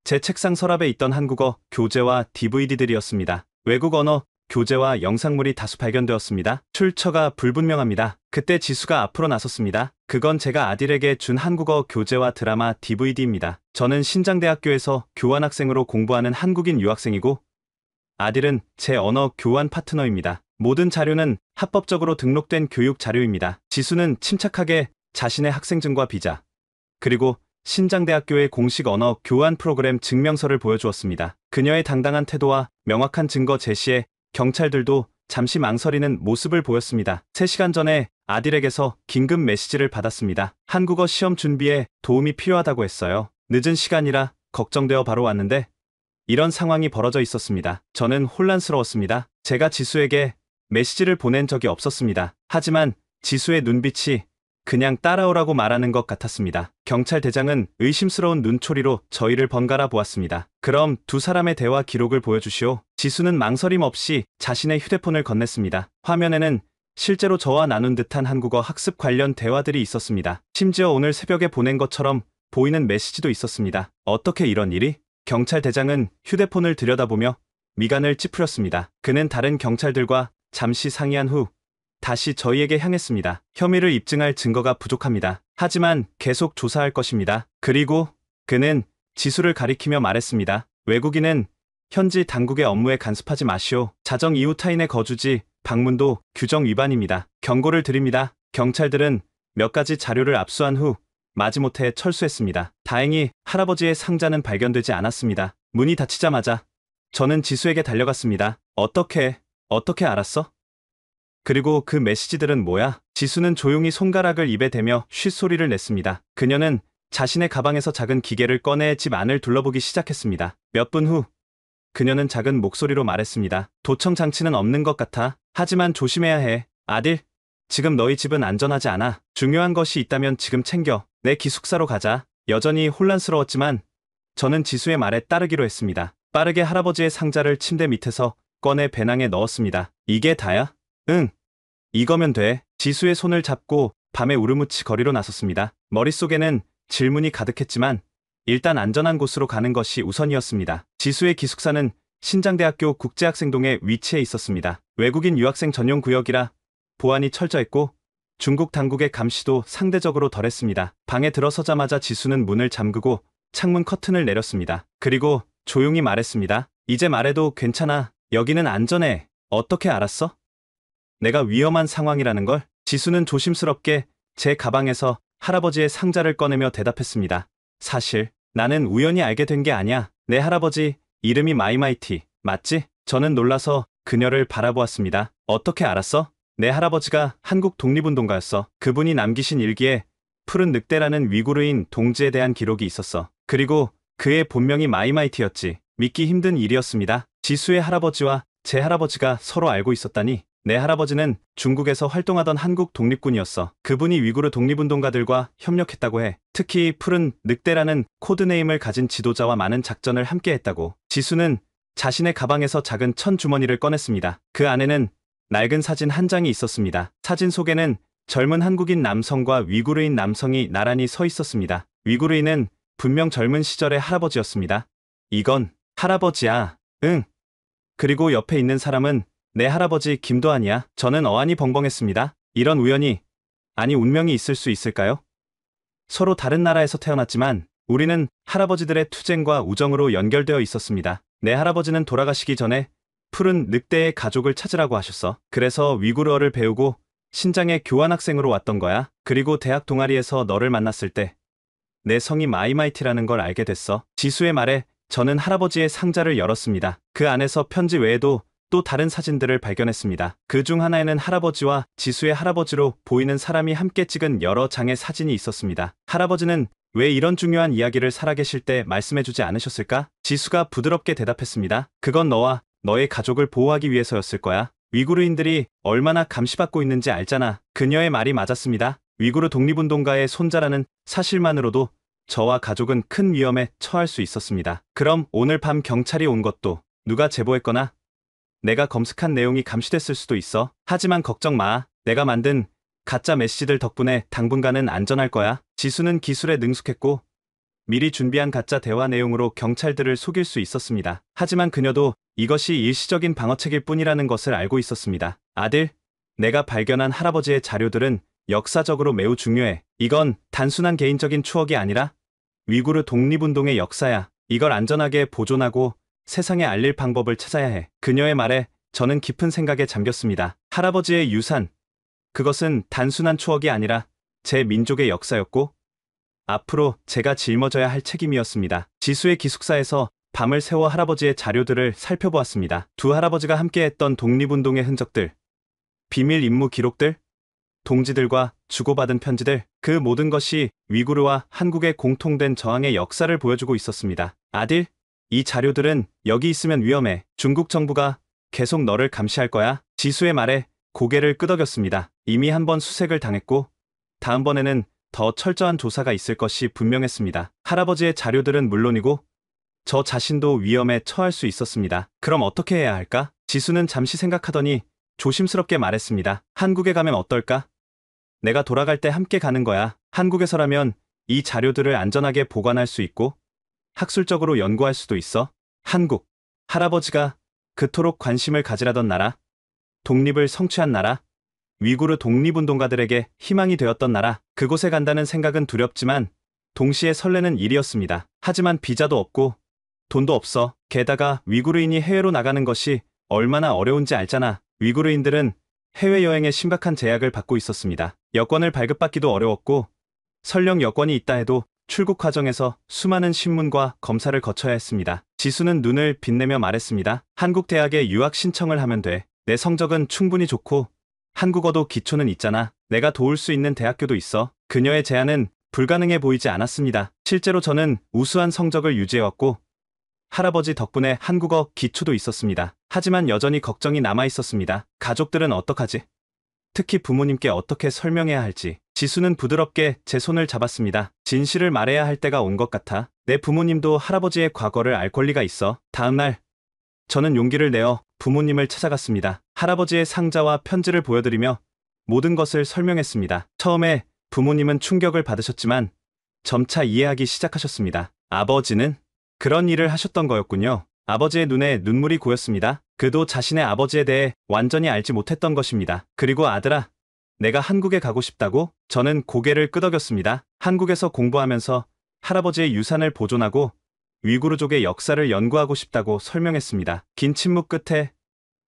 제 책상 서랍에 있던 한국어 교재와 DVD들이었습니다. 외국 언어 교재와 영상물이 다수 발견되었습니다. 출처가 불분명합니다. 그때 지수가 앞으로 나섰습니다. 그건 제가 아딜에게 준 한국어 교재와 드라마 DVD입니다. 저는 신장대학교에서 교환학생으로 공부하는 한국인 유학생이고 아딜은 제 언어 교환 파트너입니다. 모든 자료는 합법적으로 등록된 교육 자료입니다. 지수는 침착하게 자신의 학생증과 비자, 그리고 신장대학교의 공식 언어 교환 프로그램 증명서를 보여주었습니다. 그녀의 당당한 태도와 명확한 증거 제시에 경찰들도 잠시 망설이는 모습을 보였습니다. 3시간 전에 아딜에게서 긴급 메시지를 받았습니다. 한국어 시험 준비에 도움이 필요하다고 했어요. 늦은 시간이라 걱정되어 바로 왔는데 이런 상황이 벌어져 있었습니다. 저는 혼란스러웠습니다. 제가 지수에게 메시지를 보낸 적이 없었습니다. 하지만 지수의 눈빛이 그냥 따라오라고 말하는 것 같았습니다. 경찰 대장은 의심스러운 눈초리로 저희를 번갈아 보았습니다. 그럼 두 사람의 대화 기록을 보여주시오. 지수는 망설임 없이 자신의 휴대폰을 건넸습니다. 화면에는 실제로 저와 나눈 듯한 한국어 학습 관련 대화들이 있었습니다. 심지어 오늘 새벽에 보낸 것처럼 보이는 메시지도 있었습니다. 어떻게 이런 일이? 경찰 대장은 휴대폰을 들여다보며 미간을 찌푸렸습니다. 그는 다른 경찰들과 잠시 상의한 후 다시 저희에게 향했습니다. 혐의를 입증할 증거가 부족합니다. 하지만 계속 조사할 것입니다. 그리고 그는 지수를 가리키며 말했습니다. 외국인은 현지 당국의 업무에 간섭하지 마시오. 자정 이후 타인의 거주지 방문도 규정 위반입니다. 경고를 드립니다. 경찰들은 몇 가지 자료를 압수한 후 마지못해 철수했습니다. 다행히 할아버지의 상자는 발견되지 않았습니다. 문이 닫히자마자 저는 지수에게 달려갔습니다. 어떻게 알았어? 그리고 그 메시지들은 뭐야? 지수는 조용히 손가락을 입에 대며 쉿소리를 냈습니다. 그녀는 자신의 가방에서 작은 기계를 꺼내 집 안을 둘러보기 시작했습니다. 몇 분 후 그녀는 작은 목소리로 말했습니다. 도청 장치는 없는 것 같아. 하지만 조심해야 해. 아딜, 지금 너희 집은 안전하지 않아. 중요한 것이 있다면 지금 챙겨. 내 기숙사로 가자. 여전히 혼란스러웠지만 저는 지수의 말에 따르기로 했습니다. 빠르게 할아버지의 상자를 침대 밑에서 꺼내 배낭에 넣었습니다. 이게 다야? 응. 이거면 돼. 지수의 손을 잡고 밤의 우르무치 거리로 나섰습니다. 머릿속에는 질문이 가득했지만 일단 안전한 곳으로 가는 것이 우선이었습니다. 지수의 기숙사는 신장대학교 국제학생동에 위치해 있었습니다. 외국인 유학생 전용 구역이라 보안이 철저했고 중국 당국의 감시도 상대적으로 덜했습니다. 방에 들어서자마자 지수는 문을 잠그고 창문 커튼을 내렸습니다. 그리고 조용히 말했습니다. 이제 말해도 괜찮아. 여기는 안전해. 어떻게 알았어? 내가 위험한 상황이라는 걸? 지수는 조심스럽게 제 가방에서 할아버지의 상자를 꺼내며 대답했습니다. 사실 나는 우연히 알게 된 게 아니야. 내 할아버지 이름이 마이마이티 맞지? 저는 놀라서 그녀를 바라보았습니다. 어떻게 알았어? 내 할아버지가 한국 독립운동가였어. 그분이 남기신 일기에 푸른 늑대라는 위구르인 동지에 대한 기록이 있었어. 그리고 그의 본명이 마이마이티였지. 믿기 힘든 일이었습니다. 지수의 할아버지와 제 할아버지가 서로 알고 있었다니. 내 할아버지는 중국에서 활동하던 한국 독립군이었어. 그분이 위구르 독립운동가들과 협력했다고 해. 특히 푸른 늑대라는 코드네임을 가진 지도자와 많은 작전을 함께 했다고. 지수는 자신의 가방에서 작은 천 주머니를 꺼냈습니다. 그 안에는 낡은 사진 한 장이 있었습니다. 사진 속에는 젊은 한국인 남성과 위구르인 남성이 나란히 서 있었습니다. 위구르인은 분명 젊은 시절의 할아버지였습니다. 이건 할아버지야. 응. 그리고 옆에 있는 사람은 내 할아버지 김도환이야. 저는 어안이 벙벙했습니다. 이런 우연이, 아니 운명이 있을 수 있을까요? 서로 다른 나라에서 태어났지만 우리는 할아버지들의 투쟁과 우정으로 연결되어 있었습니다. 내 할아버지는 돌아가시기 전에 푸른 늑대의 가족을 찾으라고 하셨어. 그래서 위구르어를 배우고 신장에 교환학생으로 왔던 거야. 그리고 대학 동아리에서 너를 만났을 때 내 성이 마이마이티라는 걸 알게 됐어. 지수의 말에 저는 할아버지의 상자를 열었습니다. 그 안에서 편지 외에도 또 다른 사진들을 발견했습니다. 그 중 하나에는 할아버지와 지수의 할아버지로 보이는 사람이 함께 찍은 여러 장의 사진이 있었습니다. 할아버지는 왜 이런 중요한 이야기를 살아계실 때 말씀해주지 않으셨을까? 지수가 부드럽게 대답했습니다. 그건 너와 너의 가족을 보호하기 위해서였을 거야. 위구르인들이 얼마나 감시받고 있는지 알잖아. 그녀의 말이 맞았습니다. 위구르 독립운동가의 손자라는 사실만으로도 저와 가족은 큰 위험에 처할 수 있었습니다. 그럼 오늘 밤 경찰이 온 것도 누가 제보했거나 내가 검색한 내용이 감시됐을 수도 있어. 하지만 걱정 마. 내가 만든 가짜 메시지들 덕분에 당분간은 안전할 거야. 지수는 기술에 능숙했고 미리 준비한 가짜 대화 내용으로 경찰들을 속일 수 있었습니다. 하지만 그녀도 이것이 일시적인 방어책일 뿐이라는 것을 알고 있었습니다. 아들, 내가 발견한 할아버지의 자료들은 역사적으로 매우 중요해. 이건 단순한 개인적인 추억이 아니라 위구르 독립운동의 역사야. 이걸 안전하게 보존하고 세상에 알릴 방법을 찾아야 해. 그녀의 말에 저는 깊은 생각에 잠겼습니다. 할아버지의 유산, 그것은 단순한 추억이 아니라 제 민족의 역사였고 앞으로 제가 짊어져야 할 책임이었습니다. 지수의 기숙사에서 밤을 새워 할아버지의 자료들을 살펴보았습니다. 두 할아버지가 함께했던 독립운동의 흔적들, 비밀 임무 기록들, 동지들과 주고받은 편지들, 그 모든 것이 위구르와 한국의 공통된 저항의 역사를 보여주고 있었습니다. 아들, 이 자료들은 여기 있으면 위험해. 중국 정부가 계속 너를 감시할 거야. 지수의 말에 고개를 끄덕였습니다. 이미 한 번 수색을 당했고 다음번에는 더 철저한 조사가 있을 것이 분명했습니다. 할아버지의 자료들은 물론이고 저 자신도 위험에 처할 수 있었습니다. 그럼 어떻게 해야 할까? 지수는 잠시 생각하더니 조심스럽게 말했습니다. 한국에 가면 어떨까? 내가 돌아갈 때 함께 가는 거야. 한국에서라면 이 자료들을 안전하게 보관할 수 있고 학술적으로 연구할 수도 있어. 한국, 할아버지가 그토록 관심을 가지라던 나라, 독립을 성취한 나라, 위구르 독립운동가들에게 희망이 되었던 나라, 그곳에 간다는 생각은 두렵지만 동시에 설레는 일이었습니다. 하지만 비자도 없고 돈도 없어. 게다가 위구르인이 해외로 나가는 것이 얼마나 어려운지 알잖아. 위구르인들은 해외여행에 심각한 제약을 받고 있었습니다. 여권을 발급받기도 어려웠고 설령 여권이 있다 해도 출국 과정에서 수많은 신문과 검사를 거쳐야 했습니다. 지수는 눈을 빛내며 말했습니다. 한국 대학에 유학 신청을 하면 돼. 내 성적은 충분히 좋고 한국어도 기초는 있잖아. 내가 도울 수 있는 대학교도 있어. 그녀의 제안은 불가능해 보이지 않았습니다. 실제로 저는 우수한 성적을 유지해왔고 할아버지 덕분에 한국어 기초도 있었습니다. 하지만 여전히 걱정이 남아 있었습니다. 가족들은 어떡하지? 특히 부모님께 어떻게 설명해야 할지. 지수는 부드럽게 제 손을 잡았습니다. 진실을 말해야 할 때가 온 것 같아. 내 부모님도 할아버지의 과거를 알 권리가 있어. 다음 날 저는 용기를 내어 부모님을 찾아갔습니다. 할아버지의 상자와 편지를 보여드리며 모든 것을 설명했습니다. 처음에 부모님은 충격을 받으셨지만 점차 이해하기 시작하셨습니다. 아버지는 그런 일을 하셨던 거였군요. 아버지의 눈에 눈물이 고였습니다. 그도 자신의 아버지에 대해 완전히 알지 못했던 것입니다. 그리고 아들아, 내가 한국에 가고 싶다고? 저는 고개를 끄덕였습니다. 한국에서 공부하면서 할아버지의 유산을 보존하고 위구르족의 역사를 연구하고 싶다고 설명했습니다. 긴 침묵 끝에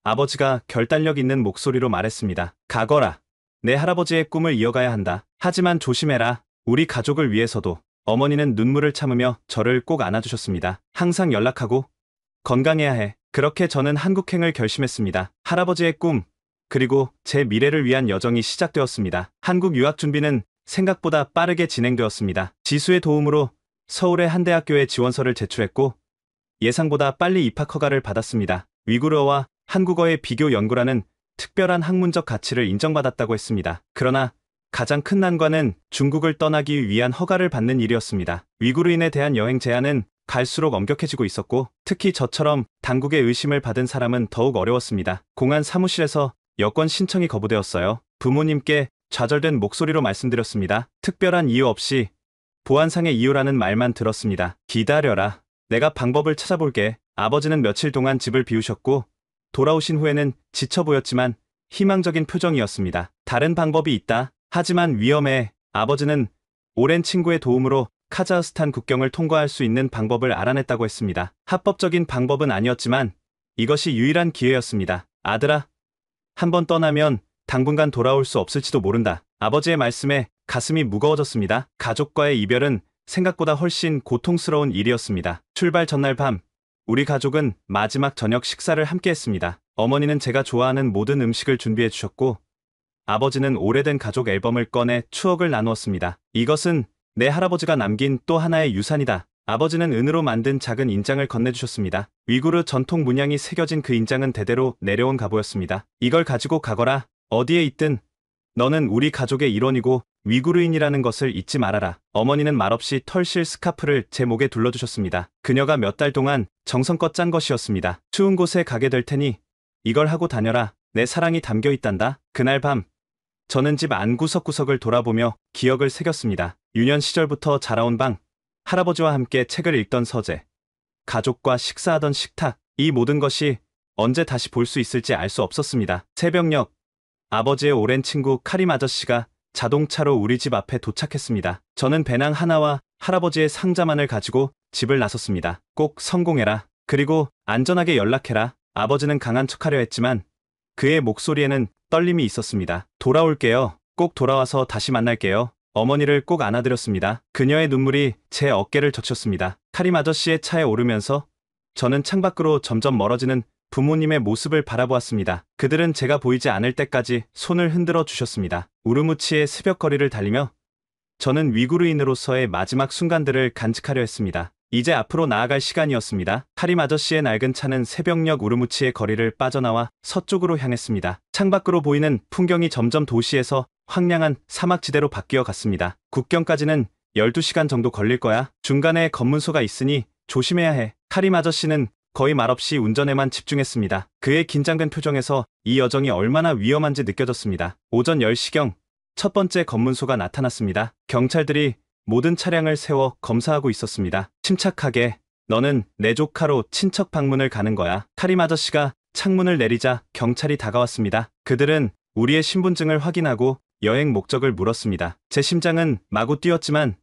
아버지가 결단력 있는 목소리로 말했습니다. 가거라. 내 할아버지의 꿈을 이어가야 한다. 하지만 조심해라. 우리 가족을 위해서도. 어머니는 눈물을 참으며 저를 꼭 안아주셨습니다. 항상 연락하고 건강해야 해. 그렇게 저는 한국행을 결심했습니다. 할아버지의 꿈, 그리고 제 미래를 위한 여정이 시작되었습니다. 한국 유학 준비는 생각보다 빠르게 진행되었습니다. 지수의 도움으로 서울의 한 대학교에 지원서를 제출했고 예상보다 빨리 입학 허가를 받았습니다. 위구르어와 한국어의 비교 연구라는 특별한 학문적 가치를 인정받았다고 했습니다. 그러나 가장 큰 난관은 중국을 떠나기 위한 허가를 받는 일이었습니다. 위구르인에 대한 여행 제한은 갈수록 엄격해지고 있었고 특히 저처럼 당국의 의심을 받은 사람은 더욱 어려웠습니다. 공안 사무실에서 여권 신청이 거부되었어요. 부모님께 좌절된 목소리로 말씀드렸습니다. 특별한 이유 없이 보안상의 이유라는 말만 들었습니다. 기다려라. 내가 방법을 찾아볼게. 아버지는 며칠 동안 집을 비우셨고 돌아오신 후에는 지쳐 보였지만 희망적인 표정이었습니다. 다른 방법이 있다. 하지만 위험해. 아버지는 오랜 친구의 도움으로 카자흐스탄 국경을 통과할 수 있는 방법을 알아냈다고 했습니다. 합법적인 방법은 아니었지만 이것이 유일한 기회였습니다. 아들아, 한번 떠나면 당분간 돌아올 수 없을지도 모른다. 아버지의 말씀에 가슴이 무거워졌습니다. 가족과의 이별은 생각보다 훨씬 고통스러운 일이었습니다. 출발 전날 밤, 우리 가족은 마지막 저녁 식사를 함께 했습니다. 어머니는 제가 좋아하는 모든 음식을 준비해 주셨고 아버지는 오래된 가족 앨범을 꺼내 추억을 나누었습니다. 이것은 내 할아버지가 남긴 또 하나의 유산이다. 아버지는 은으로 만든 작은 인장을 건네주셨습니다. 위구르 전통 문양이 새겨진 그 인장은 대대로 내려온 갑오였습니다. 이걸 가지고 가거라. 어디에 있든 너는 우리 가족의 일원이고 위구르인이라는 것을 잊지 말아라. 어머니는 말없이 털실 스카프를 제 목에 둘러주셨습니다. 그녀가 몇 달 동안 정성껏 짠 것이었습니다. 추운 곳에 가게 될 테니 이걸 하고 다녀라. 내 사랑이 담겨 있단다. 그날 밤 저는 집 안 구석구석을 돌아보며 기억을 새겼습니다. 유년 시절부터 자라온 방, 할아버지와 함께 책을 읽던 서재, 가족과 식사하던 식탁, 이 모든 것이 언제 다시 볼 수 있을지 알 수 없었습니다. 새벽녘, 아버지의 오랜 친구 카림 아저씨가 자동차로 우리 집 앞에 도착했습니다. 저는 배낭 하나와 할아버지의 상자만을 가지고 집을 나섰습니다. 꼭 성공해라. 그리고 안전하게 연락해라. 아버지는 강한 척하려 했지만 그의 목소리에는 떨림이 있었습니다. 돌아올게요. 꼭 돌아와서 다시 만날게요. 어머니를 꼭 안아드렸습니다. 그녀의 눈물이 제 어깨를 젖혔습니다. 카림 아저씨의 차에 오르면서 저는 창밖으로 점점 멀어지는 부모님의 모습을 바라보았습니다. 그들은 제가 보이지 않을 때까지 손을 흔들어 주셨습니다. 우르무치의 새벽거리를 달리며 저는 위구르인으로서의 마지막 순간들을 간직하려 했습니다. 이제 앞으로 나아갈 시간이었습니다. 카림 아저씨의 낡은 차는 새벽녘 우르무치의 거리를 빠져나와 서쪽으로 향했습니다. 창밖으로 보이는 풍경이 점점 도시에서 황량한 사막지대로 바뀌어 갔습니다. 국경까지는 12시간 정도 걸릴 거야. 중간에 검문소가 있으니 조심해야 해. 카림 아저씨는 거의 말없이 운전에만 집중했습니다. 그의 긴장된 표정에서 이 여정이 얼마나 위험한지 느껴졌습니다. 오전 10시경 첫 번째 검문소가 나타났습니다. 경찰들이 모든 차량을 세워 검사하고 있었습니다. 침착하게. 너는 내 조카로 친척 방문을 가는 거야. 카림 아저씨가 창문을 내리자 경찰이 다가왔습니다. 그들은 우리의 신분증을 확인하고 여행 목적을 물었습니다. 제 심장은 마구 뛰었지만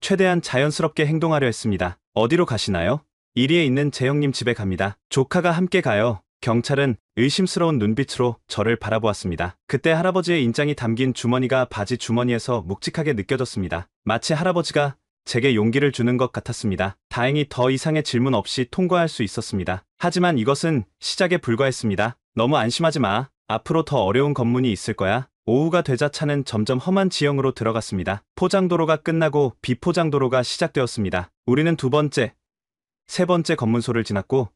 최대한 자연스럽게 행동하려 했습니다. 어디로 가시나요? 이리에 있는 제 형님 집에 갑니다. 조카가 함께 가요. 경찰은 의심스러운 눈빛으로 저를 바라보았습니다. 그때 할아버지의 인장이 담긴 주머니가 바지 주머니에서 묵직하게 느껴졌습니다. 마치 할아버지가 제게 용기를 주는 것 같았습니다. 다행히 더 이상의 질문 없이 통과할 수 있었습니다. 하지만 이것은 시작에 불과했습니다. 너무 안심하지 마. 앞으로 더 어려운 검문이 있을 거야. 오후가 되자 차는 점점 험한 지형으로 들어갔습니다. 포장도로가 끝나고 비포장도로가 시작되었습니다. 우리는 두 번째, 세 번째 검문소를 지났고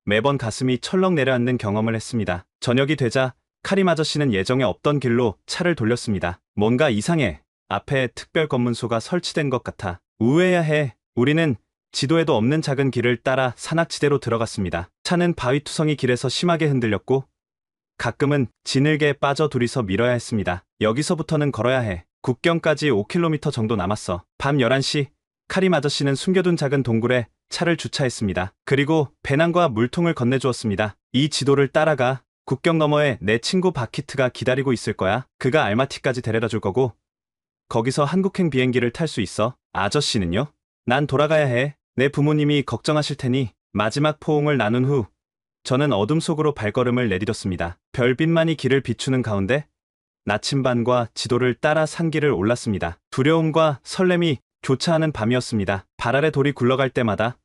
매번 가슴이 철렁 내려앉는 경험을 했습니다. 저녁이 되자 카림 아저씨는 예정에 없던 길로 차를 돌렸습니다. 뭔가 이상해. 앞에 특별 검문소가 설치된 것 같아. 우회해야 해. 우리는 지도에도 없는 작은 길을 따라 산악지대로 들어갔습니다. 차는 바위투성이 길에서 심하게 흔들렸고 가끔은 진흙에 빠져 둘이서 밀어야 했습니다. 여기서부터는 걸어야 해. 국경까지 5km 정도 남았어. 밤 11시 카림 아저씨는 숨겨둔 작은 동굴에 차를 주차했습니다. 그리고 배낭과 물통을 건네주었습니다. 이 지도를 따라가. 국경 너머에 내 친구 바키트가 기다리고 있을 거야. 그가 알마티까지 데려다 줄 거고 거기서 한국행 비행기를 탈 수 있어. 아저씨는요? 난 돌아가야 해. 내 부모님이 걱정하실 테니. 마지막 포옹을 나눈 후 저는 어둠 속으로 발걸음을 내디뎠습니다. 별빛만이 길을 비추는 가운데 나침반과 지도를 따라 산길을 올랐습니다. 두려움과 설렘이 교차하는 밤이었습니다. 발 아래 돌이 굴러갈 때마다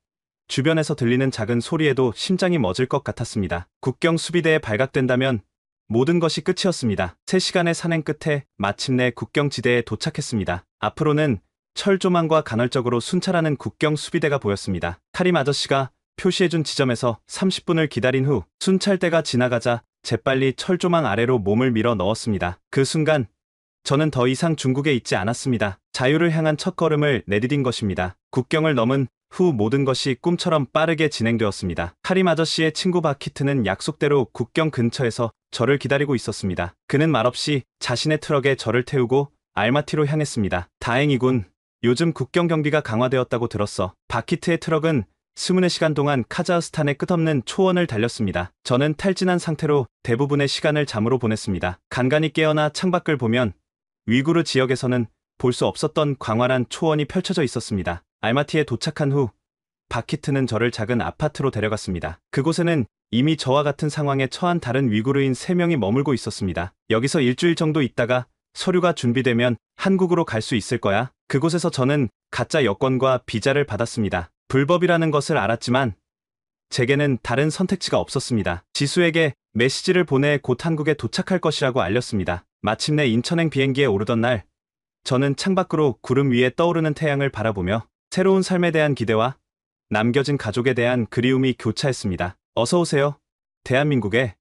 주변에서 들리는 작은 소리에도 심장이 멎을 것 같았습니다. 국경 수비대에 발각된다면 모든 것이 끝이었습니다. 3시간의 산행 끝에 마침내 국경지대에 도착했습니다. 앞으로는 철조망과 간헐적으로 순찰하는 국경 수비대가 보였습니다. 카림 아저씨가 표시해준 지점에서 30분을 기다린 후 순찰대가 지나가자 재빨리 철조망 아래로 몸을 밀어 넣었습니다. 그 순간 저는 더 이상 중국에 있지 않았습니다. 자유를 향한 첫걸음을 내디딘 것입니다. 국경을 넘은 후 모든 것이 꿈처럼 빠르게 진행되었습니다. 카림 아저씨의 친구 바키트는 약속대로 국경 근처에서 저를 기다리고 있었습니다. 그는 말없이 자신의 트럭에 저를 태우고 알마티로 향했습니다. 다행이군. 요즘 국경 경비가 강화되었다고 들었어. 바키트의 트럭은 24시간 동안 카자흐스탄의 끝없는 초원을 달렸습니다. 저는 탈진한 상태로 대부분의 시간을 잠으로 보냈습니다. 간간히 깨어나 창밖을 보면 위구르 지역에서는 볼 수 없었던 광활한 초원이 펼쳐져 있었습니다. 알마티에 도착한 후 바키트는 저를 작은 아파트로 데려갔습니다. 그곳에는 이미 저와 같은 상황에 처한 다른 위구르인 3명이 머물고 있었습니다. 여기서 일주일 정도 있다가 서류가 준비되면 한국으로 갈 수 있을 거야. 그곳에서 저는 가짜 여권과 비자를 받았습니다. 불법이라는 것을 알았지만 제게는 다른 선택지가 없었습니다. 지수에게 메시지를 보내 곧 한국에 도착할 것이라고 알렸습니다. 마침내 인천행 비행기에 오르던 날 저는 창밖으로 구름 위에 떠오르는 태양을 바라보며 새로운 삶에 대한 기대와 남겨진 가족에 대한 그리움이 교차했습니다. 어서 오세요. 대한민국의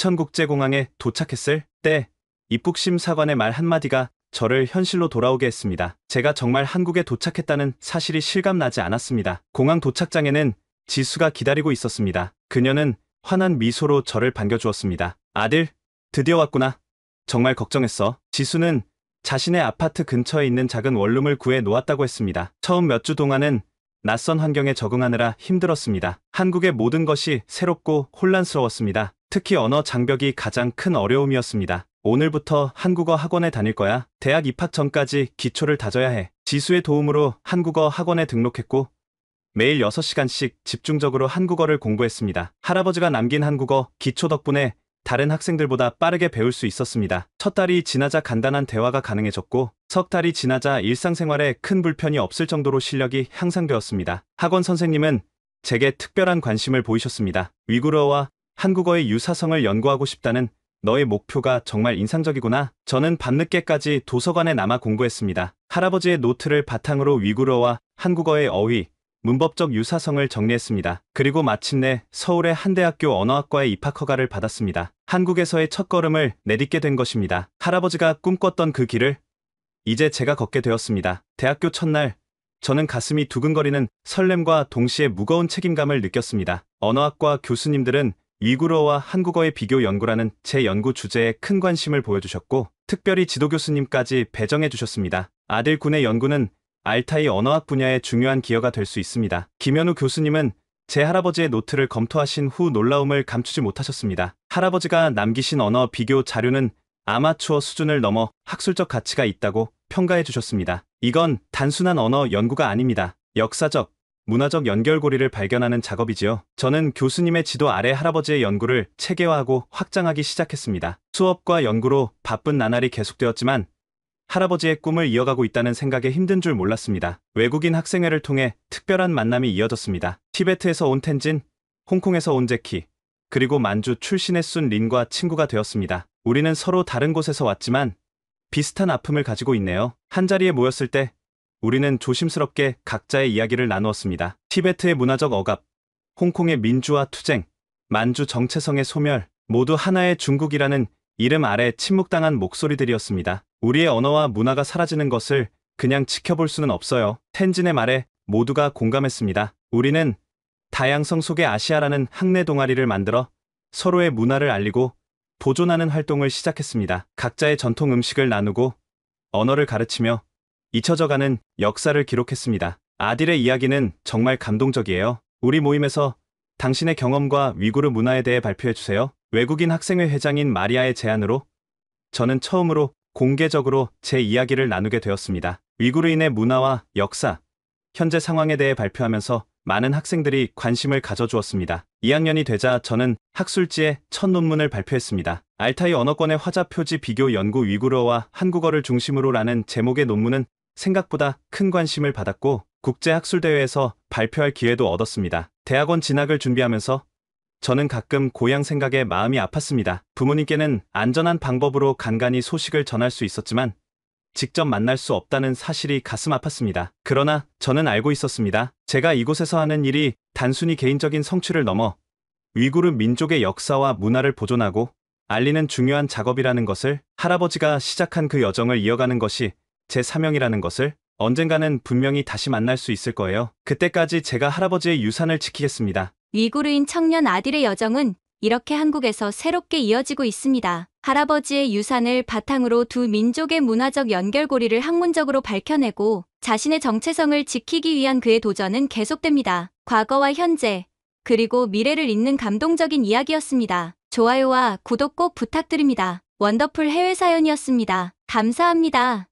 인천국제공항에 도착했을 때 입국심 사관의 말 한마디가 저를 현실로 돌아오게 했습니다. 제가 정말 한국에 도착했다는 사실이 실감나지 않았습니다. 공항 도착장에는 지수가 기다리고 있었습니다. 그녀는 환한 미소로 저를 반겨주었습니다. 아들, 드디어 왔구나. 정말 걱정했어. 지수는 자신의 아파트 근처에 있는 작은 원룸을 구해 놓았다고 했습니다. 처음 몇 주 동안은 낯선 환경에 적응하느라 힘들었습니다. 한국의 모든 것이 새롭고 혼란스러웠습니다. 특히 언어 장벽이 가장 큰 어려움이었습니다. 오늘부터 한국어 학원에 다닐 거야. 대학 입학 전까지 기초를 다져야 해. 지수의 도움으로 한국어 학원에 등록했고 매일 6시간씩 집중적으로 한국어를 공부했습니다. 할아버지가 남긴 한국어 기초 덕분에 다른 학생들보다 빠르게 배울 수 있었습니다. 첫 달이 지나자 간단한 대화가 가능해졌고 석 달이 지나자 일상생활에 큰 불편이 없을 정도로 실력이 향상되었습니다. 학원 선생님은 제게 특별한 관심을 보이셨습니다. 위구르어와 한국어의 유사성을 연구하고 싶다는 너의 목표가 정말 인상적이구나. 저는 밤늦게까지 도서관에 남아 공부했습니다. 할아버지의 노트를 바탕으로 위구르어와 한국어의 어휘, 문법적 유사성을 정리했습니다. 그리고 마침내 서울의 한 대학교 언어학과에 입학 허가를 받았습니다. 한국에서의 첫걸음을 내딛게 된 것입니다. 할아버지가 꿈꿨던 그 길을 이제 제가 걷게 되었습니다. 대학교 첫날, 저는 가슴이 두근거리는 설렘과 동시에 무거운 책임감을 느꼈습니다. 언어학과 교수님들은 위구르어와 한국어의 비교 연구라는 제 연구 주제에 큰 관심을 보여주셨고 특별히 지도교수님까지 배정해 주셨습니다. 아들 군의 연구는 알타이 언어학 분야에 중요한 기여가 될 수 있습니다. 김현우 교수님은 제 할아버지의 노트를 검토하신 후 놀라움을 감추지 못하셨습니다. 할아버지가 남기신 언어 비교 자료는 아마추어 수준을 넘어 학술적 가치가 있다고 평가해 주셨습니다. 이건 단순한 언어 연구가 아닙니다. 역사적, 문화적 연결고리를 발견하는 작업이지요. 저는 교수님의 지도 아래 할아버지의 연구를 체계화하고 확장하기 시작했습니다. 수업과 연구로 바쁜 나날이 계속되었지만 할아버지의 꿈을 이어가고 있다는 생각에 힘든 줄 몰랐습니다. 외국인 학생회를 통해 특별한 만남이 이어졌습니다. 티베트에서 온 텐진, 홍콩에서 온 제키, 그리고 만주 출신의 순 린과 친구가 되었습니다. 우리는 서로 다른 곳에서 왔지만 비슷한 아픔을 가지고 있네요. 한자리에 모였을 때 우리는 조심스럽게 각자의 이야기를 나누었습니다. 티베트의 문화적 억압, 홍콩의 민주화 투쟁, 만주 정체성의 소멸, 모두 하나의 중국이라는 이름 아래 침묵당한 목소리들이었습니다. 우리의 언어와 문화가 사라지는 것을 그냥 지켜볼 수는 없어요. 텐진의 말에 모두가 공감했습니다. 우리는 다양성 속의 아시아라는 학내 동아리를 만들어 서로의 문화를 알리고 보존하는 활동을 시작했습니다. 각자의 전통 음식을 나누고 언어를 가르치며 잊혀져가는 역사를 기록했습니다. 아딜의 이야기는 정말 감동적이에요. 우리 모임에서 당신의 경험과 위구르 문화에 대해 발표해주세요. 외국인 학생회 회장인 마리아의 제안으로 저는 처음으로 공개적으로 제 이야기를 나누게 되었습니다. 위구르인의 문화와 역사, 현재 상황에 대해 발표하면서 많은 학생들이 관심을 가져주었습니다. 2학년이 되자 저는 학술지에 첫 논문을 발표했습니다. 알타이 언어권의 화자표지 비교 연구 위구르어와 한국어를 중심으로라는 제목의 논문은 생각보다 큰 관심을 받았고 국제학술대회에서 발표할 기회도 얻었습니다. 대학원 진학을 준비하면서 저는 가끔 고향 생각에 마음이 아팠습니다. 부모님께는 안전한 방법으로 간간히 소식을 전할 수 있었지만 직접 만날 수 없다는 사실이 가슴 아팠습니다. 그러나 저는 알고 있었습니다. 제가 이곳에서 하는 일이 단순히 개인적인 성취를 넘어 위구르 민족의 역사와 문화를 보존하고 알리는 중요한 작업이라는 것을, 할아버지가 시작한 그 여정을 이어가는 것이 제 사명이라는 것을, 언젠가는 분명히 다시 만날 수 있을 거예요. 그때까지 제가 할아버지의 유산을 지키겠습니다. 위구르인 청년 아딜의 여정은 이렇게 한국에서 새롭게 이어지고 있습니다. 할아버지의 유산을 바탕으로 두 민족의 문화적 연결고리를 학문적으로 밝혀내고 자신의 정체성을 지키기 위한 그의 도전은 계속됩니다. 과거와 현재, 그리고 미래를 잇는 감동적인 이야기였습니다. 좋아요와 구독 꼭 부탁드립니다. 원더풀 해외 사연이었습니다. 감사합니다.